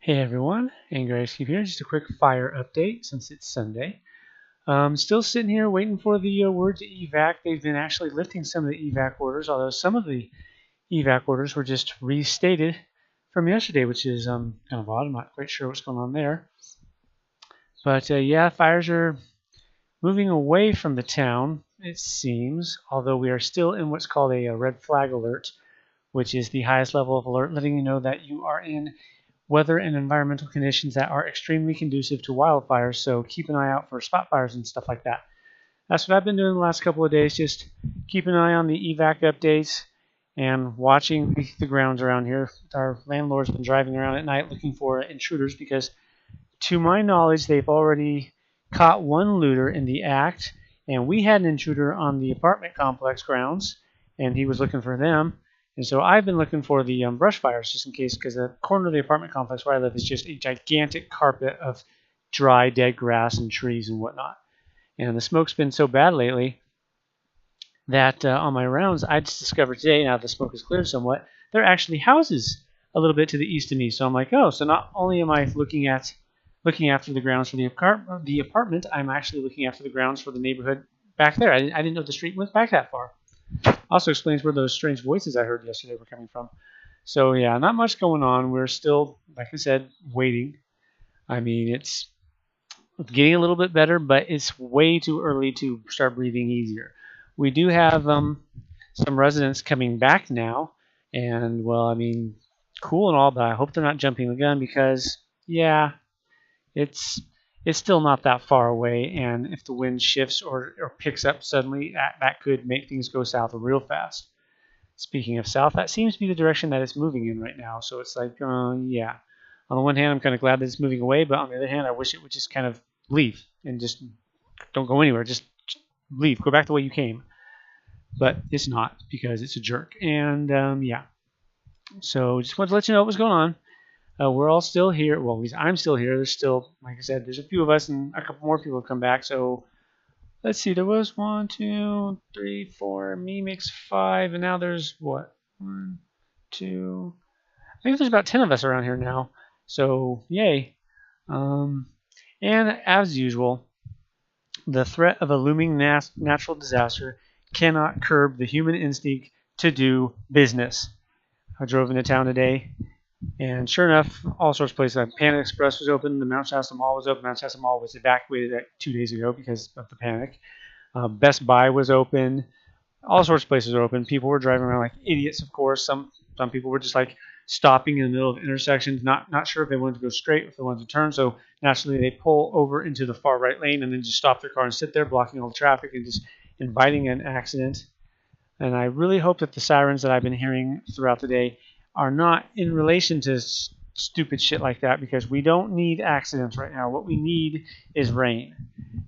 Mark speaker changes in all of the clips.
Speaker 1: Hey everyone, Angry Ice Cube here. Just a quick fire update since it's Sunday. Still sitting here waiting for the word to evac. They've been actually lifting some of the evac orders, although some of the evac orders were just restated from yesterday, which is kind of odd. I'm not quite sure what's going on there. But yeah, fires are moving away from the town, it seems, although we are still in what's called a red flag alert, which is the highest level of alert, letting you know that you are in weather and environmental conditions that are extremely conducive to wildfires, so keep an eye out for spot fires and stuff like that. That's what I've been doing the last couple of days, just keep an eye on the evac updates and watching the grounds around here. Our landlord's been driving around at night looking for intruders because, to my knowledge, they've already caught one looter in the act, and we had an intruder on the apartment complex grounds, and he was looking for them. And so I've been looking for the brush fires just in case, because the corner of the apartment complex where I live is just a gigantic carpet of dry, dead grass and trees and whatnot. And the smoke's been so bad lately that on my rounds, I just discovered today, now the smoke has cleared somewhat, there are actually houses a little bit to the east of me. So I'm like, oh, so not only am I looking after the grounds for the apartment, I'm actually looking after the grounds for the neighborhood back there. I didn't know the street went back that far. Also explains where those strange voices I heard yesterday were coming from. So yeah, not much going on. We're still, like I said, waiting. I mean, it's getting a little bit better, but it's way too early to start breathing easier. We do have some residents coming back now, and well, I mean, cool and all, but I hope they're not jumping the gun because, yeah, it's still not that far away, and if the wind shifts or picks up suddenly, that could make things go south real fast. Speaking of south, that seems to be the direction that it's moving in right now. So it's like, yeah. On the one hand, I'm kind of glad that it's moving away, but on the other hand, I wish it would just kind of leave and just don't go anywhere. Just leave. Go back the way you came. But it's not because it's a jerk. And yeah. So just wanted to let you know what was going on. We're all still here. Well, at least I'm still here. There's still, like I said, there's a few of us and a couple more people have come back. So let's see. There was 1, 2, 3, 4. Me makes 5, and now there's what? 1, 2. I think there's about 10 of us around here now. So yay. And as usual, the threat of a looming natural disaster cannot curb the human instinct to do business. I drove into town today. And sure enough, all sorts of places. Panda Express was open. The Mount Shasta Mall was open. Mount Shasta Mall was evacuated like 2 days ago because of the panic. Best Buy was open. All sorts of places were open. People were driving around like idiots, of course. Some people were just like stopping in the middle of intersections, not sure if they wanted to go straight or if they wanted to turn. So naturally, they pull over into the far right lane and then just stop their car and sit there, blocking all the traffic and just inviting an accident. And I really hope that the sirens that I've been hearing throughout the day are not in relation to stupid shit like that, because we don't need accidents right now. What we need is rain.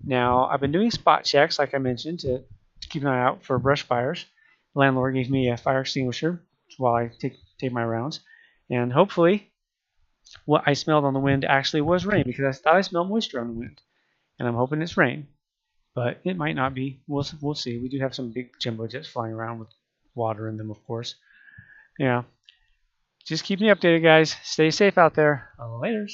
Speaker 1: Now, I've been doing spot checks, like I mentioned, to keep an eye out for brush fires. The landlord gave me a fire extinguisher while I take my rounds. And hopefully, what I smelled on the wind actually was rain, because I thought I smelled moisture on the wind. And I'm hoping it's rain. But it might not be. We'll see. We do have some big jumbo jets flying around with water in them, of course. Yeah. Just keep me updated, guys. Stay safe out there. Laters.